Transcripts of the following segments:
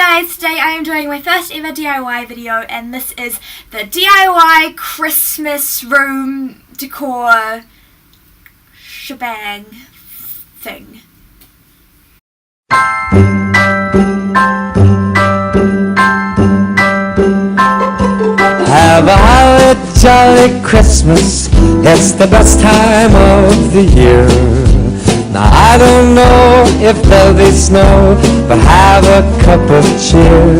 guys, today I am doing my first ever DIY video, and this is the DIY Christmas room decor shebang thing. Have a holly jolly Christmas, it's the best time of the year. Now I don't know if there'll be snow, but have a cup of cheer.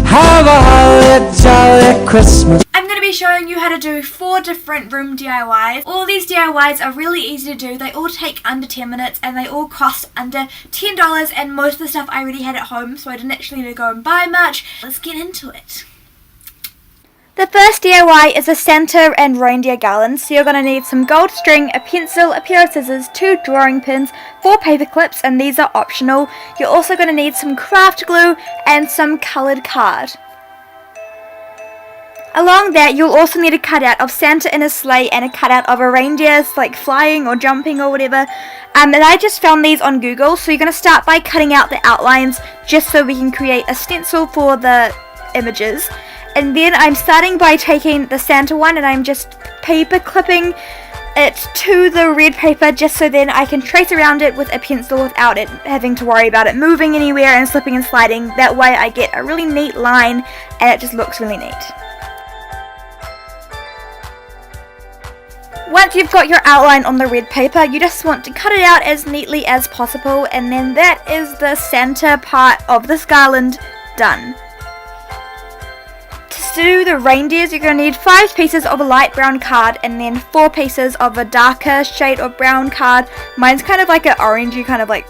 Have a holly jolly Christmas. I'm going to be showing you how to do 4 different room DIYs. All these DIYs are really easy to do. They all take under 10 minutes and they all cost under $10, and most of the stuff I already had at home, so I didn't actually need to go and buy much. Let's get into it. The first DIY is a Santa and reindeer garland. So you're going to need some gold string, a pencil, a pair of scissors, 2 drawing pins, 4 paper clips, and these are optional. You're also going to need some craft glue and some coloured card. Along that, you'll also need a cutout of Santa in a sleigh and a cutout of a reindeer, like flying or jumping or whatever. And I just found these on Google, so you're going to start by cutting out the outlines just so we can create a stencil for the images. And then I'm starting by taking the Santa one and I'm just paper clipping it to the red paper just so then I can trace around it with a pencil without it having to worry about it moving anywhere and slipping and sliding. That way I get a really neat line and it just looks really neat. Once you've got your outline on the red paper, you just want to cut it out as neatly as possible, and then that is the Santa part of this garland done. To do the reindeers, you're going to need 5 pieces of a light brown card and then 4 pieces of a darker shade of brown card. Mine's kind of like an orangey, kind of like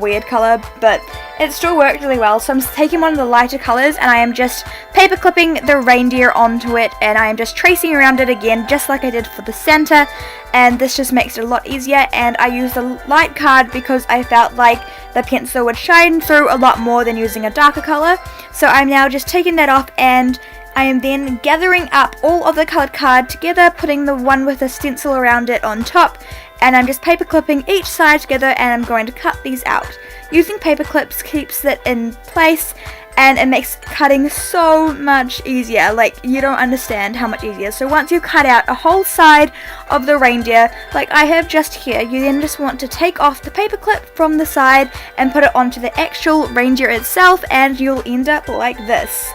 weird colour, but it still worked really well. So I'm taking one of the lighter colours and I am just paper clipping the reindeer onto it, and I am just tracing around it again just like I did for the Santa, and this just makes it a lot easier. And I used the light card because I felt like the pencil would shine through a lot more than using a darker colour. So I'm now just taking that off, and I am then gathering up all of the coloured card together, putting the one with the stencil around it on top, and I'm just paper clipping each side together, and I'm going to cut these out. Using paper clips keeps it in place and it makes cutting so much easier. Like, you don't understand how much easier. So once you cut out a whole side of the reindeer, like I have just here, you then just want to take off the paper clip from the side and put it onto the actual reindeer itself, and you'll end up like this.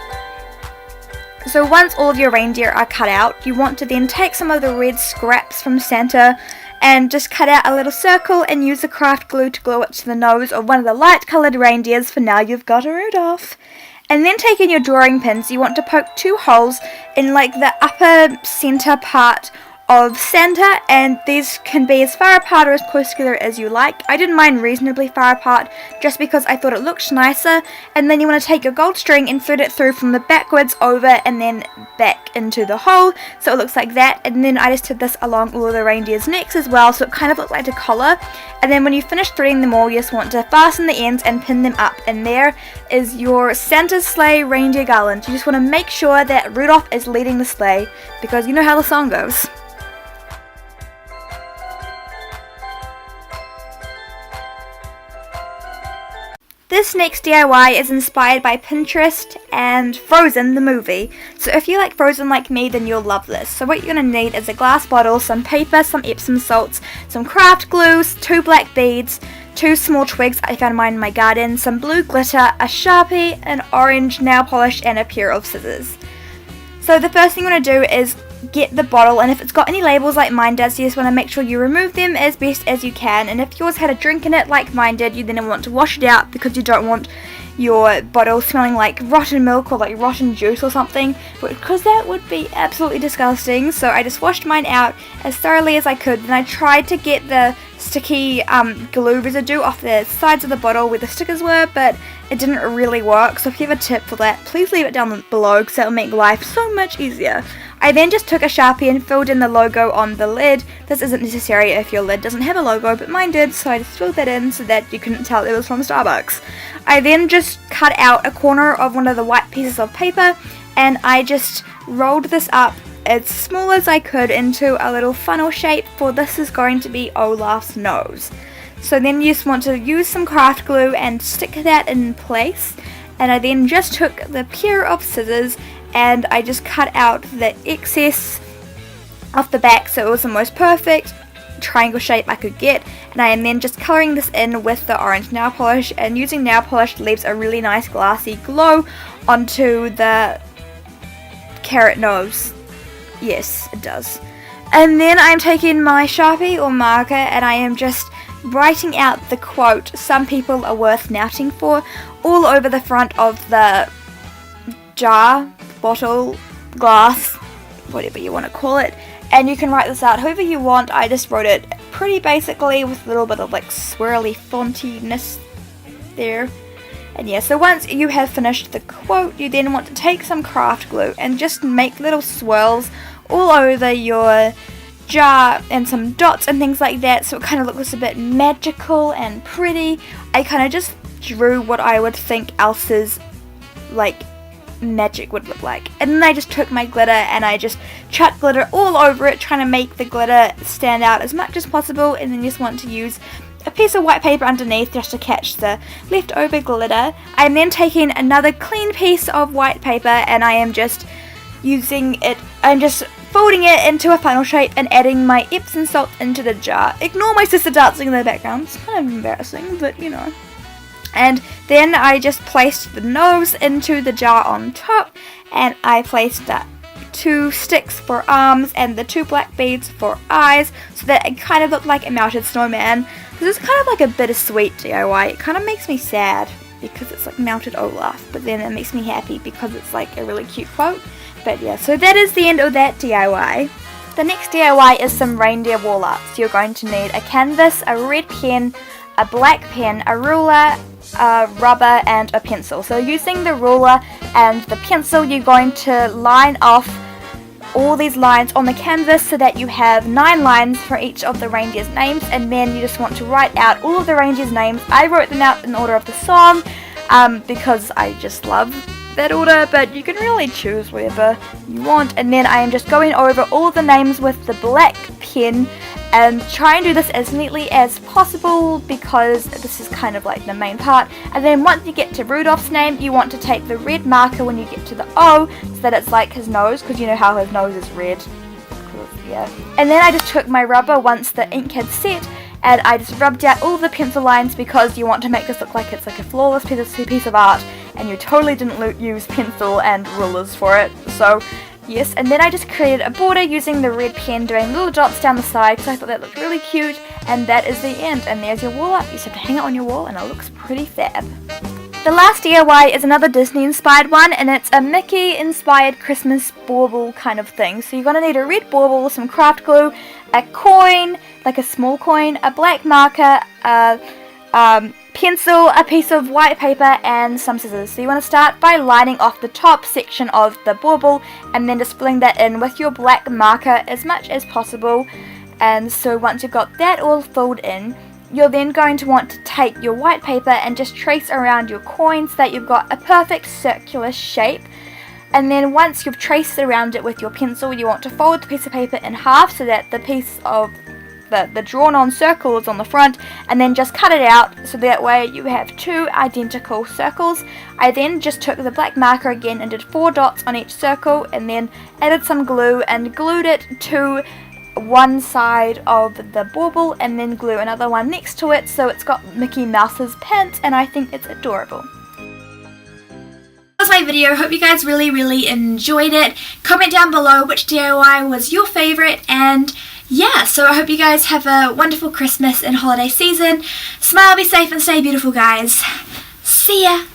So once all of your reindeer are cut out, you want to then take some of the red scraps from Santa and just cut out a little circle and use the craft glue to glue it to the nose of one of the light coloured reindeers, for now you've got a Rudolph. And then taking your drawing pins, you want to poke 2 holes in like the upper centre part of Santa, and these can be as far apart or as close together as you like. I did mine reasonably far apart just because I thought it looked nicer. And then you want to take your gold string and thread it through from the backwards over and then back into the hole, so it looks like that. And then I just did this along all of the reindeer's necks as well, so it kind of looked like a collar. And then when you finish threading them all, you just want to fasten the ends and pin them up, and there is your Santa's sleigh reindeer garland. You just want to make sure that Rudolph is leading the sleigh, because you know how the song goes. This next DIY is inspired by Pinterest and Frozen the movie. So if you like Frozen like me, then you'll love this. So what you're going to need is a glass bottle, some paper, some Epsom salts, some craft glue, 2 black beads, 2 small twigs, I found mine in my garden, some blue glitter, a Sharpie, an orange nail polish, and a pair of scissors. So the first thing you want to do is get the bottle, and if it's got any labels like mine does, you just want to make sure you remove them as best as you can. And if yours had a drink in it like mine did, you then want to wash it out, because you don't want your bottle smelling like rotten milk or like rotten juice or something, because that would be absolutely disgusting. So I just washed mine out as thoroughly as I could, and I tried to get the sticky glue residue off the sides of the bottle where the stickers were, but it didn't really work. So if you have a tip for that, please leave it down below, because it'll make life so much easier. I then just took a Sharpie and filled in the logo on the lid. This isn't necessary if your lid doesn't have a logo, but mine did, so I just filled that in so that you couldn't tell it was from Starbucks. I then just cut out a corner of one of the white pieces of paper, and I just rolled this up as small as I could into a little funnel shape, for this is going to be Olaf's nose. So then you just want to use some craft glue and stick that in place, and I then just took the pair of scissors and I just cut out the excess off the back so it was the most perfect triangle shape I could get, and I am then just colouring this in with the orange nail polish, and using nail polish leaves a really nice glassy glow onto the carrot nose. Yes, it does. And then I'm taking my Sharpie or marker and I am just writing out the quote, "Some people are worth knouting for," all over the front of the jar, bottle, glass, whatever you want to call it. And you can write this out however you want. I just wrote it pretty basically with a little bit of like swirly fontiness there. And yeah, so once you have finished the quote, you then want to take some craft glue and just make little swirls all over your jar and some dots and things like that, so it kind of looks a bit magical and pretty. I kind of just drew what I would think Elsa's like magic would look like, and then I just took my glitter and I just chucked glitter all over it, trying to make the glitter stand out as much as possible, and then just want to use a piece of white paper underneath just to catch the leftover glitter. I'm then taking another clean piece of white paper and I am just using it, I'm just folding it into a funnel shape and adding my Epsom salt into the jar. Ignore my sister dancing in the background, it's kind of embarrassing, but you know. And then I just placed the nose into the jar on top, and I placed the 2 sticks for arms and the 2 black beads for eyes, so that it kind of looked like a melted snowman. This is kind of like a bittersweet DIY. It kind of makes me sad because it's like melted Olaf, but then it makes me happy because it's like a really cute quote. But yeah, so that is the end of that DIY. The next DIY is some reindeer wall art. So you're going to need a canvas, a red pen, a black pen, a ruler, a rubber and a pencil. So using the ruler and the pencil, you're going to line off all these lines on the canvas so that you have 9 lines for each of the reindeer's names, and then you just want to write out all of the reindeer's names. I wrote them out in order of the song because I just love that order, but you can really choose whatever you want. And then I am just going over all the names with the black pen and try and do this as neatly as possible because this is kind of like the main part. And then once you get to Rudolph's name, you want to take the red marker when you get to the O so that it's like his nose, because you know how his nose is red. Yeah. And then I just took my rubber once the ink had set and I just rubbed out all the pencil lines because you want to make this look like it's like a flawless piece of art, and you totally didn't use pencil and rulers for it. So yes, and then I just created a border using the red pen, doing little dots down the side because I thought that looked really cute, and that is the end. And there's your wall art. You just have to hang it on your wall and it looks pretty fab. The last DIY is another Disney inspired one, and it's a Mickey inspired Christmas bauble kind of thing. So you're going to need a red bauble, some craft glue, a coin, like a small coin, a black marker, a pencil, a piece of white paper and some scissors. So you want to start by lining off the top section of the bauble and then just filling that in with your black marker as much as possible. And so once you've got that all filled in, you're then going to want to take your white paper and just trace around your coin so that you've got a perfect circular shape. And then once you've traced around it with your pencil, you want to fold the piece of paper in half so that the piece of the drawn on circle is on the front, and then just cut it out so that way you have 2 identical circles. I then just took the black marker again and did 4 dots on each circle, and then added some glue and glued it to one side of the bauble, and then glue another one next to it so it's got Mickey Mouse's pants, and I think it's adorable. That was my video. Hope you guys really enjoyed it. Comment down below which DIY was your favorite, and yeah, so I hope you guys have a wonderful Christmas and holiday season. Smile, be safe and stay beautiful, guys. See ya!